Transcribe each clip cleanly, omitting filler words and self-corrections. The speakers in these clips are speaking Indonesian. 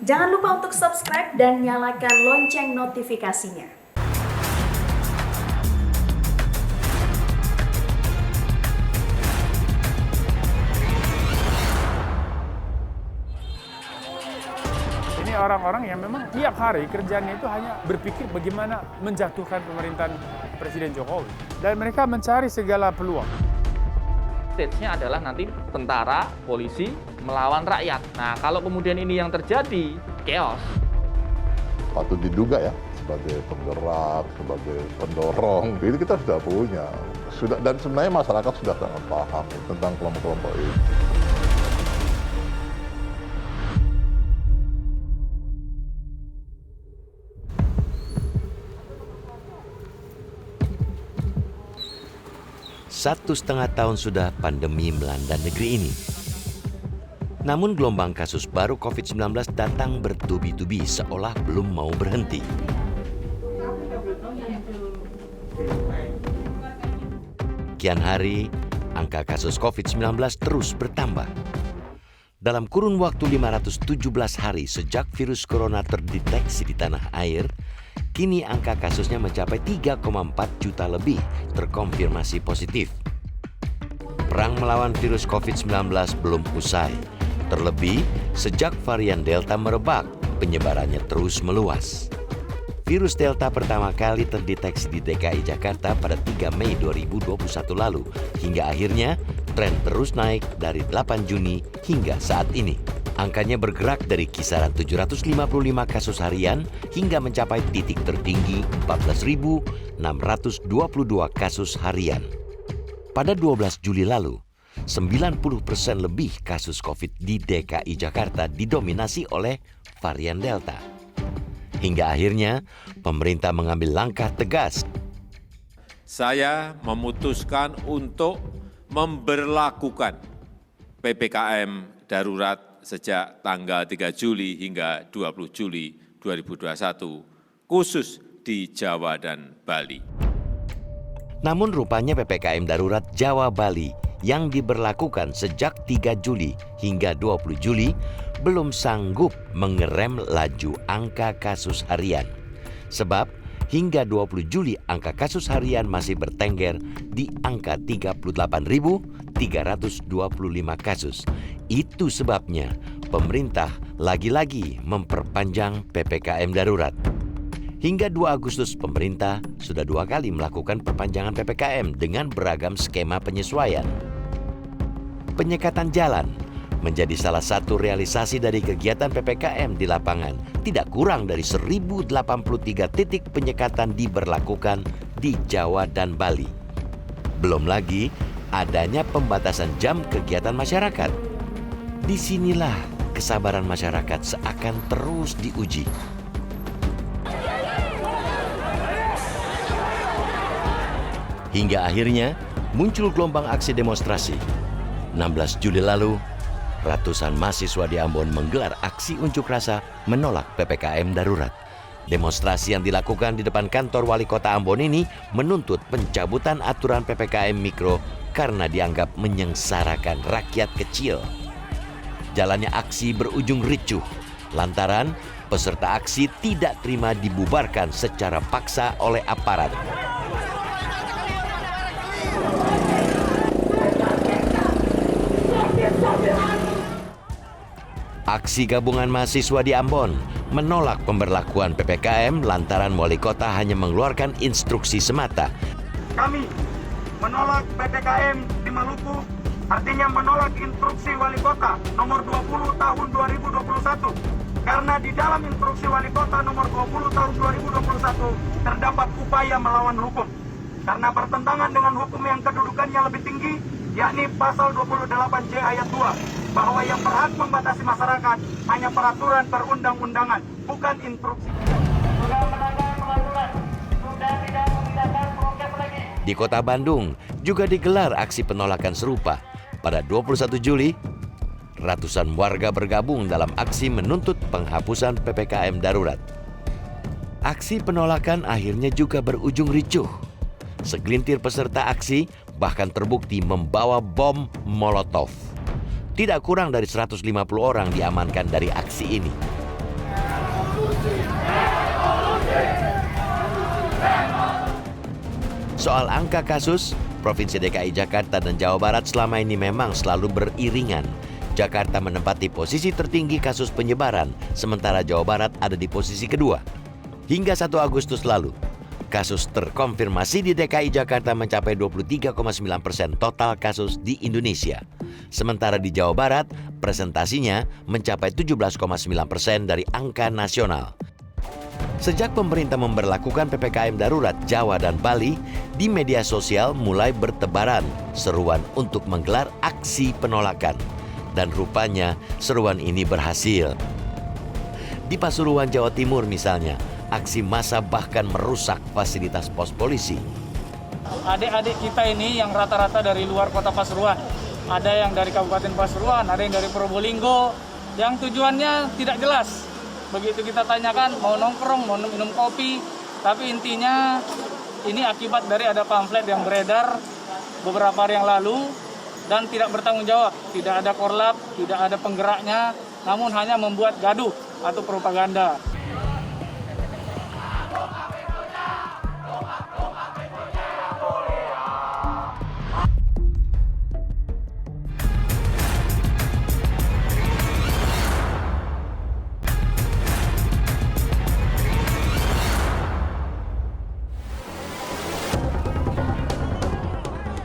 Jangan lupa untuk subscribe dan nyalakan lonceng notifikasinya. Ini orang-orang yang memang tiap hari kerjanya itu hanya berpikir bagaimana menjatuhkan pemerintahan Presiden Jokowi. Dan mereka mencari segala peluang. Stage-nya adalah nanti tentara, polisi melawan rakyat. Nah, kalau kemudian ini yang terjadi, chaos. Patut diduga ya, sebagai penggerak, sebagai pendorong, itu kita sudah punya. Dan sebenarnya masyarakat sudah sangat paham tentang kelompok-kelompok ini. Satu setengah tahun sudah pandemi melanda negeri ini. Namun gelombang kasus baru COVID-19 datang bertubi-tubi seolah belum mau berhenti. Kian hari, angka kasus COVID-19 terus bertambah. Dalam kurun waktu 517 hari sejak virus corona terdeteksi di tanah air, kini angka kasusnya mencapai 3,4 juta lebih terkonfirmasi positif. Perang melawan virus COVID-19 belum usai. Terlebih, sejak varian Delta merebak, penyebarannya terus meluas. Virus Delta pertama kali terdeteksi di DKI Jakarta pada 3 Mei 2021 lalu, hingga akhirnya tren terus naik dari 8 Juni hingga saat ini. Angkanya bergerak dari kisaran 755 kasus harian hingga mencapai titik tertinggi 14.622 kasus harian. Pada 12 Juli lalu, 90% lebih kasus COVID di DKI Jakarta didominasi oleh varian Delta. Hingga akhirnya, pemerintah mengambil langkah tegas. Saya memutuskan untuk memberlakukan PPKM darurat sejak tanggal 3 Juli hingga 20 Juli 2021, khusus di Jawa dan Bali. Namun rupanya PPKM darurat Jawa Bali yang diberlakukan sejak 3 Juli hingga 20 Juli belum sanggup mengerem laju angka kasus harian. Sebab hingga 20 Juli angka kasus harian masih bertengger di angka 38.325 kasus. Itu sebabnya pemerintah lagi-lagi memperpanjang PPKM darurat. Hingga 2 Agustus pemerintah sudah 2 kali melakukan perpanjangan PPKM dengan beragam skema penyesuaian. Penyekatan jalan menjadi salah satu realisasi dari kegiatan PPKM di lapangan. Tidak kurang dari 1.083 titik penyekatan diberlakukan di Jawa dan Bali. Belum lagi adanya pembatasan jam kegiatan masyarakat. Disinilah kesabaran masyarakat seakan terus diuji. Hingga akhirnya muncul gelombang aksi demonstrasi. 16 Juli lalu, ratusan mahasiswa di Ambon menggelar aksi unjuk rasa menolak PPKM darurat. Demonstrasi yang dilakukan di depan kantor wali kota Ambon ini menuntut pencabutan aturan PPKM mikro karena dianggap menyengsarakan rakyat kecil. Jalannya aksi berujung ricuh lantaran peserta aksi tidak terima dibubarkan secara paksa oleh aparat. Aksi gabungan mahasiswa di Ambon menolak pemberlakuan PPKM lantaran wali kota hanya mengeluarkan instruksi semata. Kami menolak PPKM di Maluku, artinya menolak instruksi wali kota nomor 20 tahun 2021. Karena di dalam instruksi wali kota nomor 20 tahun 2021 terdapat upaya melawan hukum. Karena bertentangan dengan hukum yang kedudukannya lebih tinggi, yakni pasal 28C ayat 2. Bahwa yang berhak membatasi masyarakat hanya peraturan perundang-undangan, bukan instruksi. Di kota Bandung juga digelar aksi penolakan serupa. Pada 21 Juli, ratusan warga bergabung dalam aksi menuntut penghapusan PPKM darurat. Aksi penolakan akhirnya juga berujung ricuh. Segelintir peserta aksi bahkan terbukti membawa bom Molotov. Tidak kurang dari 150 orang diamankan dari aksi ini. Soal angka kasus, Provinsi DKI Jakarta dan Jawa Barat selama ini memang selalu beriringan. Jakarta menempati posisi tertinggi kasus penyebaran, sementara Jawa Barat ada di posisi kedua. Hingga 1 Agustus lalu, kasus terkonfirmasi di DKI Jakarta mencapai 23,9% total kasus di Indonesia. Sementara di Jawa Barat, presentasinya mencapai 17,9% dari angka nasional. Sejak pemerintah memberlakukan PPKM darurat Jawa dan Bali, di media sosial mulai bertebaran seruan untuk menggelar aksi penolakan. Dan rupanya seruan ini berhasil. Di Pasuruan, Jawa Timur misalnya, aksi massa bahkan merusak fasilitas pos polisi. Adik-adik kita ini yang rata-rata dari luar kota Pasuruan. Ada yang dari Kabupaten Pasuruan, ada yang dari Probolinggo, yang tujuannya tidak jelas. Begitu kita tanyakan mau nongkrong, mau minum kopi, tapi intinya ini akibat dari ada pamflet yang beredar beberapa hari yang lalu dan tidak bertanggung jawab. Tidak ada korlap, tidak ada penggeraknya, namun hanya membuat gaduh atau propaganda.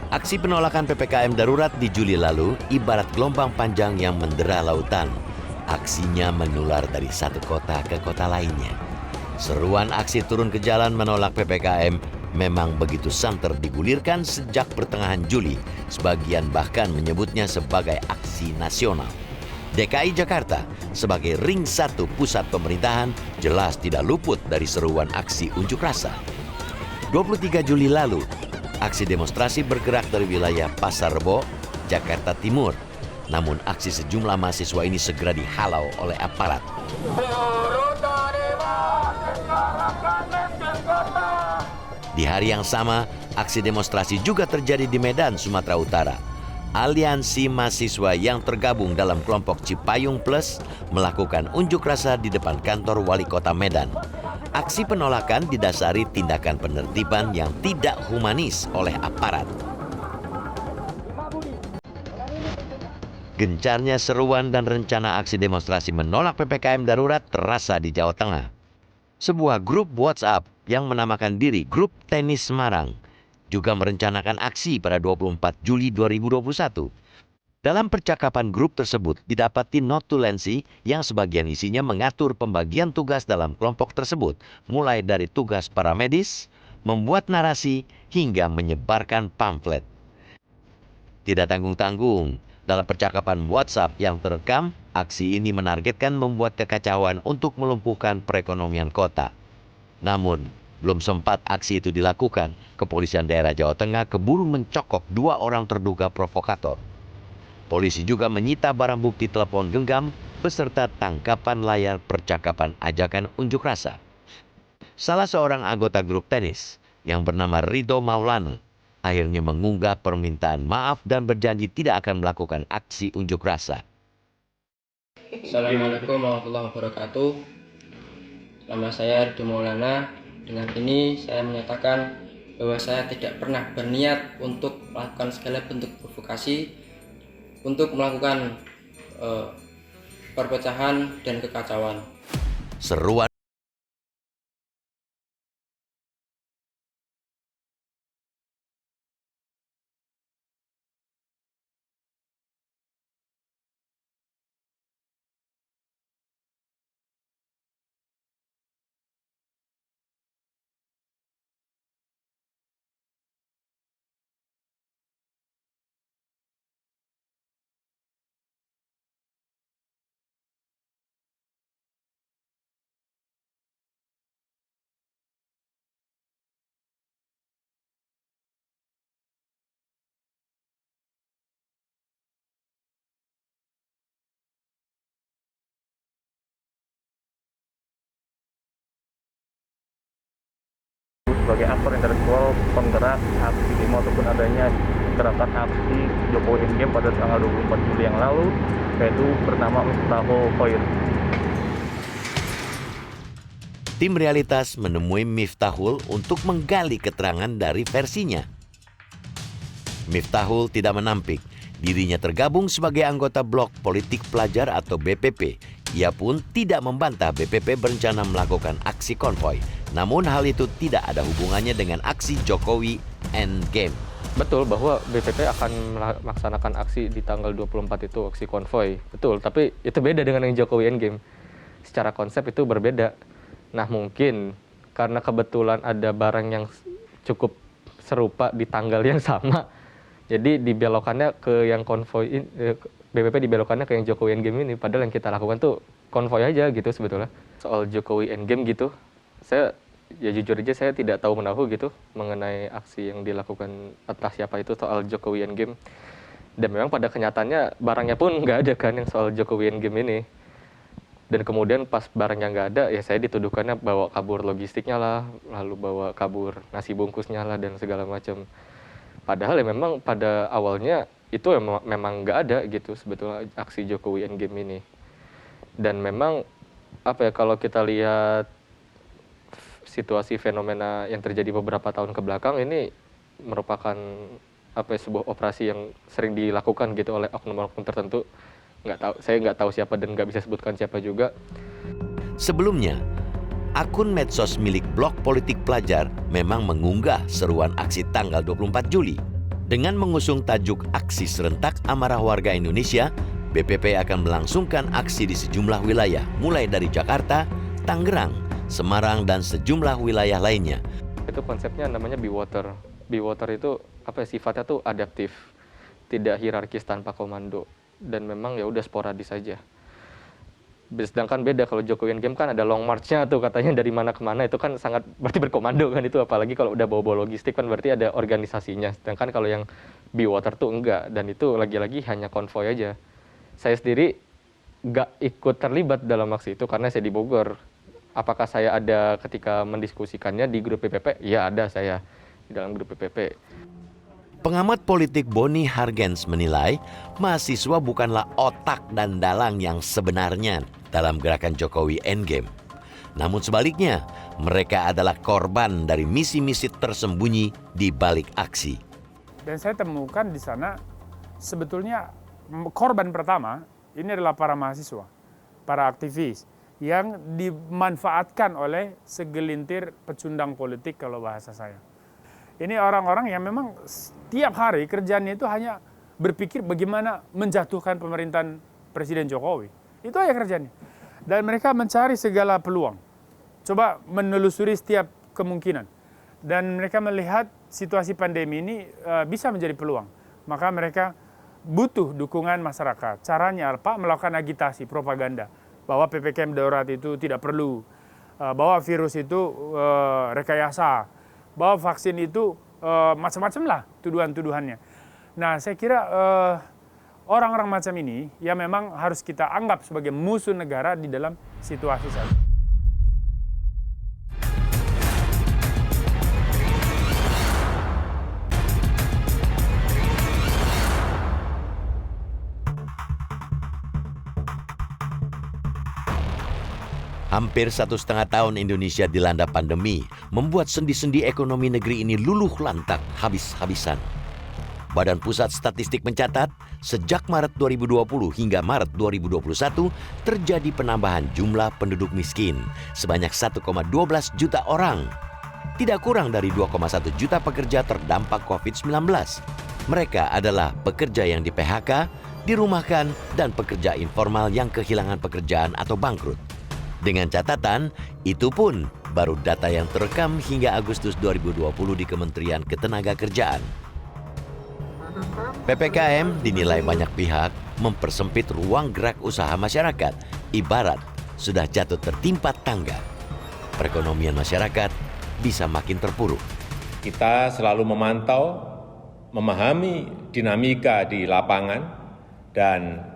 Aksi penolakan PPKM darurat di Juli lalu ibarat gelombang panjang yang mendera lautan. Aksinya menular dari satu kota ke kota lainnya. Seruan aksi turun ke jalan menolak PPKM memang begitu santer digulirkan sejak pertengahan Juli. Sebagian bahkan menyebutnya sebagai aksi nasional. DKI Jakarta sebagai ring 1 pusat pemerintahan jelas tidak luput dari seruan aksi unjuk rasa. 23 Juli lalu, aksi demonstrasi bergerak dari wilayah Pasar Rebo, Jakarta Timur. Namun aksi sejumlah mahasiswa ini segera dihalau oleh aparat. Di hari yang sama, aksi demonstrasi juga terjadi di Medan, Sumatera Utara. Aliansi mahasiswa yang tergabung dalam kelompok Cipayung Plus melakukan unjuk rasa di depan kantor Wali Kota Medan. Aksi penolakan didasari tindakan penertiban yang tidak humanis oleh aparat. Gencarnya seruan dan rencana aksi demonstrasi menolak PPKM darurat terasa di Jawa Tengah. Sebuah grup WhatsApp yang menamakan diri Grup Tenis Semarang juga merencanakan aksi pada 24 Juli 2021. Dalam percakapan grup tersebut didapati notulensi yang sebagian isinya mengatur pembagian tugas dalam kelompok tersebut, mulai dari tugas para medis, membuat narasi, hingga menyebarkan pamflet. Tidak tanggung-tanggung, dalam percakapan WhatsApp yang terekam, aksi ini menargetkan membuat kekacauan untuk melumpuhkan perekonomian kota. Namun, belum sempat aksi itu dilakukan, kepolisian daerah Jawa Tengah keburu mencokok 2 orang terduga provokator. Polisi juga menyita barang bukti telepon genggam beserta tangkapan layar percakapan ajakan unjuk rasa. Salah seorang anggota grup tenis yang bernama Ridho Maulana akhirnya mengunggah permintaan maaf dan berjanji tidak akan melakukan aksi unjuk rasa. Assalamualaikum warahmatullahi wabarakatuh. Nama saya Ridho Maulana. Dengan ini saya menyatakan bahwa saya tidak pernah berniat untuk melakukan segala bentuk provokasi untuk melakukan perpecahan dan kekacauan. Seruan sebagai aktor intelektual penggerak aksi demo ataupun adanya gerakan aksi Jokowi Endgame pada tanggal 24 Juli yang lalu, yaitu bernama Miftahul Khair. Tim Realitas menemui Miftahul untuk menggali keterangan dari versinya. Miftahul tidak menampik dirinya tergabung sebagai anggota Blok Politik Pelajar atau BPP. Ia pun tidak membantah BPP berencana melakukan aksi konvoi. Namun hal itu tidak ada hubungannya dengan aksi Jokowi Endgame. Betul bahwa BPP akan melaksanakan aksi di tanggal 24 itu, aksi konvoi. Betul, tapi itu beda dengan yang Jokowi Endgame. Secara konsep itu berbeda. Nah mungkin karena kebetulan ada barang yang cukup serupa di tanggal yang sama, jadi dibelokannya ke yang konvoi, BPP dibelokannya ke yang Jokowi Endgame ini. Padahal yang kita lakukan tuh konvoi aja gitu sebetulnya. Soal Jokowi Endgame gitu, saya ya jujur aja saya tidak tahu menahu gitu mengenai aksi yang dilakukan atas siapa itu soal Jokowi Endgame. Dan memang pada kenyataannya barangnya pun nggak ada kan yang soal Jokowi Endgame ini. Dan kemudian pas barangnya nggak ada, ya saya dituduhkannya bawa kabur logistiknya lah, lalu bawa kabur nasi bungkusnya lah, dan segala macam. Padahal ya memang pada awalnya itu memang nggak ada gitu sebetulnya aksi Jokowi Endgame ini. Dan memang apa ya, kalau kita lihat situasi fenomena yang terjadi beberapa tahun ke belakang ini merupakan apa ya, sebuah operasi yang sering dilakukan gitu oleh oknum-oknum tertentu. Saya nggak tahu siapa dan nggak bisa sebutkan siapa juga. Sebelumnya, akun medsos milik Blok Politik Pelajar memang mengunggah seruan aksi tanggal 24 Juli. Dengan mengusung tajuk Aksi Serentak Amarah Warga Indonesia, BPP akan melangsungkan aksi di sejumlah wilayah, mulai dari Jakarta, Tangerang, Semarang, dan sejumlah wilayah lainnya. Itu konsepnya namanya Be Water. Be Water itu apa ya, sifatnya tuh adaptif, tidak hierarkis tanpa komando. Dan memang ya udah sporadis saja. Sedangkan beda kalau Jokowi Endgame kan ada long march-nya tuh katanya dari mana ke mana, itu kan sangat berarti berkomando kan itu, apalagi kalau udah bawa-bawa logistik kan berarti ada organisasinya. Sedangkan kalau yang Be Water tuh enggak, dan itu lagi-lagi hanya konvoi aja. Saya sendiri nggak ikut terlibat dalam aksi itu karena saya di Bogor. Apakah saya ada ketika mendiskusikannya di grup PPP? Ya ada saya di dalam grup PPP. Pengamat politik Boni Hargens menilai mahasiswa bukanlah otak dan dalang yang sebenarnya dalam gerakan Jokowi Endgame. Namun sebaliknya, mereka adalah korban dari misi-misi tersembunyi di balik aksi. Dan saya temukan di sana sebetulnya korban pertama ini adalah para mahasiswa, para aktivis yang dimanfaatkan oleh segelintir pecundang politik kalau bahasa saya. Ini orang-orang yang memang setiap hari kerjanya itu hanya berpikir bagaimana menjatuhkan pemerintahan Presiden Jokowi. Itu aja kerjanya. Dan mereka mencari segala peluang. Coba menelusuri setiap kemungkinan. Dan mereka melihat situasi pandemi ini bisa menjadi peluang. Maka mereka butuh dukungan masyarakat. Caranya apa? Melakukan agitasi, propaganda. Bahwa PPKM darurat itu tidak perlu. Bahwa virus itu rekayasa. Bahwa vaksin itu macam-macam lah tuduhan-tuduhannya. Nah, saya kira orang-orang macam ini ya memang harus kita anggap sebagai musuh negara di dalam situasi saat ini. Hampir 1,5 tahun Indonesia dilanda pandemi, membuat sendi-sendi ekonomi negeri ini luluh lantak habis-habisan. Badan Pusat Statistik mencatat, sejak Maret 2020 hingga Maret 2021 terjadi penambahan jumlah penduduk miskin sebanyak 1,12 juta orang. Tidak kurang dari 2,1 juta pekerja terdampak COVID-19. Mereka adalah pekerja yang di-PHK, dirumahkan, dan pekerja informal yang kehilangan pekerjaan atau bangkrut. Dengan catatan, itu pun baru data yang terekam hingga Agustus 2020 di Kementerian Ketenagakerjaan. PPKM dinilai banyak pihak mempersempit ruang gerak usaha masyarakat, ibarat sudah jatuh tertimpa tangga. Perekonomian masyarakat bisa makin terpuruk. Kita selalu memantau, memahami dinamika di lapangan, dan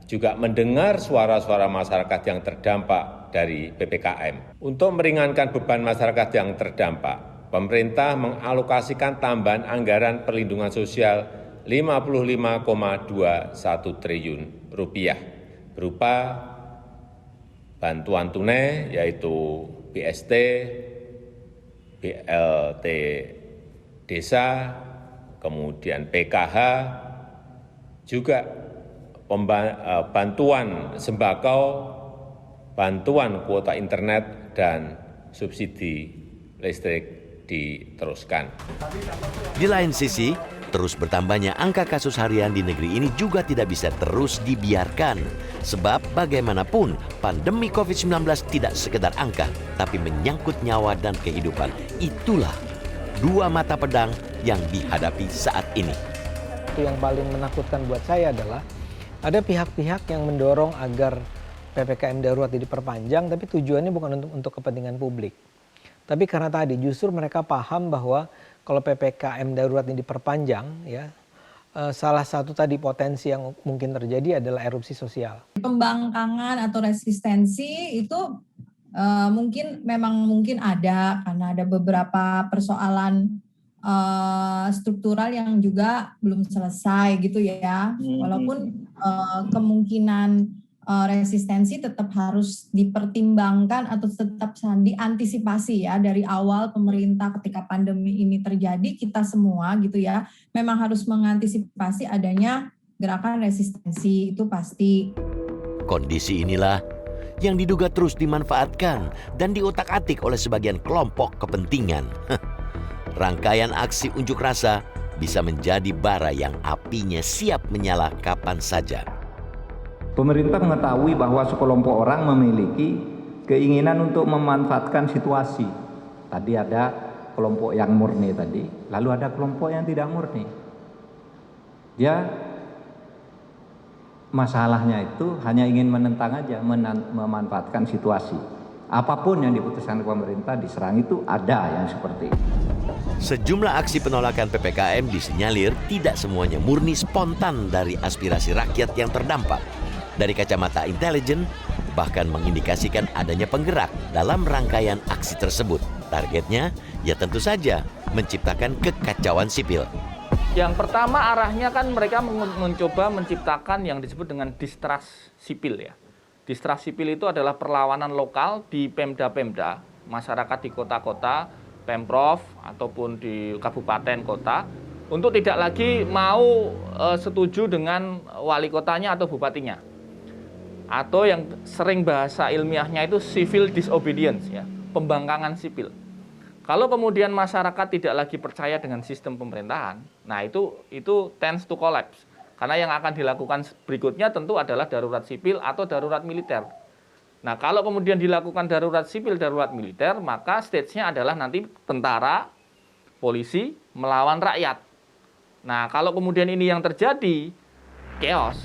juga mendengar suara-suara masyarakat yang terdampak dari PPKM. Untuk meringankan beban masyarakat yang terdampak, pemerintah mengalokasikan tambahan anggaran perlindungan sosial 55,21 triliun rupiah berupa bantuan tunai yaitu BST, BLT desa, kemudian PKH, juga bantuan sembako, bantuan kuota internet, dan subsidi listrik diteruskan. Di lain sisi, terus bertambahnya angka kasus harian di negeri ini juga tidak bisa terus dibiarkan. Sebab bagaimanapun pandemi COVID-19 tidak sekedar angka, tapi menyangkut nyawa dan kehidupan. Itulah dua mata pedang yang dihadapi saat ini. Itu yang paling menakutkan buat saya adalah ada pihak-pihak yang mendorong agar PPKM darurat diperpanjang, tapi tujuannya bukan untuk kepentingan publik. Tapi karena tadi justru mereka paham bahwa kalau PPKM darurat ini diperpanjang, ya salah satu tadi potensi yang mungkin terjadi adalah erupsi sosial. Pembangkangan atau resistensi itu mungkin ada karena ada beberapa persoalan struktural yang juga belum selesai gitu ya. Walaupun kemungkinan resistensi tetap harus dipertimbangkan atau tetap diantisipasi ya dari awal pemerintah ketika pandemi ini terjadi, kita semua gitu ya memang harus mengantisipasi adanya gerakan resistensi, itu pasti. Kondisi inilah yang diduga terus dimanfaatkan dan diutak-atik oleh sebagian kelompok kepentingan. Rangkaian aksi unjuk rasa bisa menjadi bara yang apinya siap menyala kapan saja. Pemerintah mengetahui bahwa sekelompok orang memiliki keinginan untuk memanfaatkan situasi. Tadi ada kelompok yang murni tadi, lalu ada kelompok yang tidak murni. Dia masalahnya itu hanya ingin menentang aja, memanfaatkan situasi. Apapun yang diputuskan pemerintah diserang, itu ada yang seperti itu. Sejumlah aksi penolakan PPKM disinyalir tidak semuanya murni spontan dari aspirasi rakyat yang terdampak. Dari kacamata intelijen, bahkan mengindikasikan adanya penggerak dalam rangkaian aksi tersebut. Targetnya, ya tentu saja, menciptakan kekacauan sipil. Yang pertama arahnya kan mereka mencoba menciptakan yang disebut dengan distrust sipil ya. Distrust sipil itu adalah perlawanan lokal di Pemda-Pemda, masyarakat di kota-kota, Pemprov ataupun di kabupaten kota, untuk tidak lagi mau setuju dengan wali kotanya atau bupatinya. Atau yang sering bahasa ilmiahnya itu civil disobedience ya, pembangkangan sipil. Kalau kemudian masyarakat tidak lagi percaya dengan sistem pemerintahan, nah itu tends to collapse. Karena yang akan dilakukan berikutnya tentu adalah darurat sipil atau darurat militer. Nah, kalau kemudian dilakukan darurat sipil, darurat militer, maka stage-nya adalah nanti tentara, polisi melawan rakyat. Nah, kalau kemudian ini yang terjadi, chaos.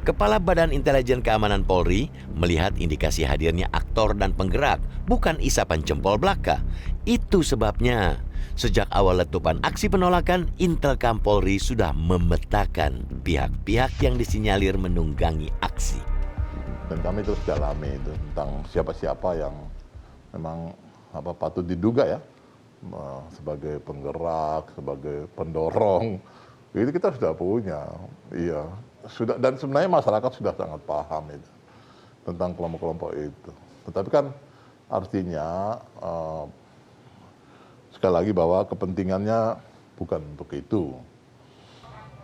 Kepala Badan Intelijen Keamanan Polri melihat indikasi hadirnya aktor dan penggerak, bukan isapan jempol belaka. Itu sebabnya sejak awal letupan aksi penolakan, Intelkam Polri sudah memetakan pihak-pihak yang disinyalir menunggangi aksi. Dan kami terus dalami itu tentang siapa-siapa yang memang patut diduga ya sebagai penggerak, sebagai pendorong. Itu kita sudah punya, iya. Sudah, dan sebenarnya masyarakat sudah sangat paham itu tentang kelompok-kelompok itu. Tetapi kan artinya sekali lagi bahwa kepentingannya bukan untuk itu.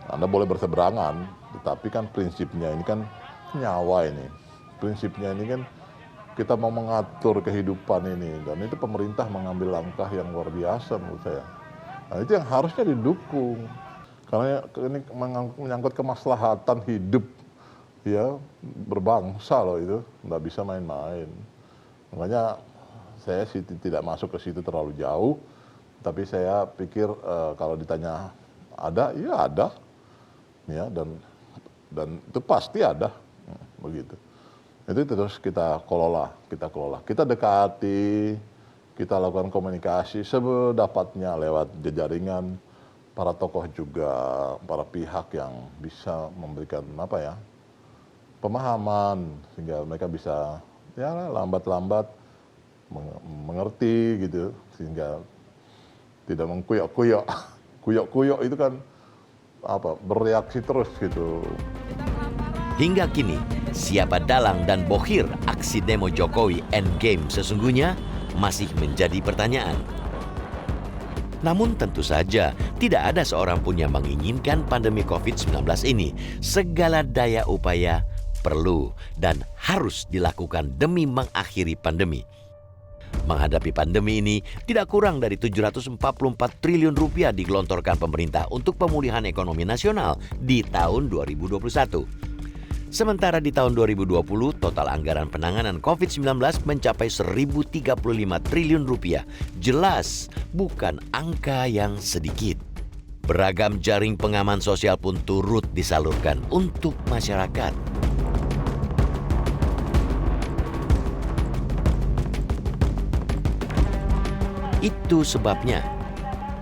Anda boleh berseberangan, tetapi kan prinsipnya ini kan nyawa ini. Prinsipnya ini kan kita mau mengatur kehidupan ini, dan itu pemerintah mengambil langkah yang luar biasa menurut saya. Nah, itu yang harusnya didukung. Karena ini menyangkut kemaslahatan hidup ya berbangsa loh, itu nggak bisa main-main. Makanya saya sih tidak masuk ke situ terlalu jauh, tapi saya pikir kalau ditanya ada, ya ada, ya dan itu pasti ada, begitu. Itu terus kita kelola, kita dekati, kita lakukan komunikasi sebedapatnya lewat jejaringan. Para tokoh juga, para pihak yang bisa memberikan pemahaman sehingga mereka bisa ya lambat-lambat mengerti gitu, sehingga tidak mengkuyok-kuyok. Kuyok-kuyok itu kan bereaksi terus gitu. Hingga kini Siapa dalang dan bokhir aksi demo Jokowi endgame sesungguhnya masih menjadi pertanyaan. Namun tentu saja tidak ada seorang pun yang menginginkan pandemi COVID-19 ini. Segala daya upaya perlu dan harus dilakukan demi mengakhiri pandemi. Menghadapi pandemi ini, tidak kurang dari 744 triliun rupiah digelontorkan pemerintah untuk pemulihan ekonomi nasional di tahun 2021. Sementara di tahun 2020, total anggaran penanganan COVID-19 mencapai 1.035 triliun rupiah. Jelas bukan angka yang sedikit. Beragam jaring pengaman sosial pun turut disalurkan untuk masyarakat. Itu sebabnya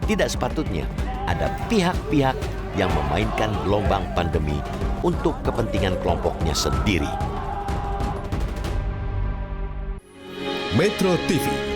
tidak sepatutnya ada pihak-pihak yang memainkan gelombang pandemi untuk kepentingan kelompoknya sendiri. Metro TV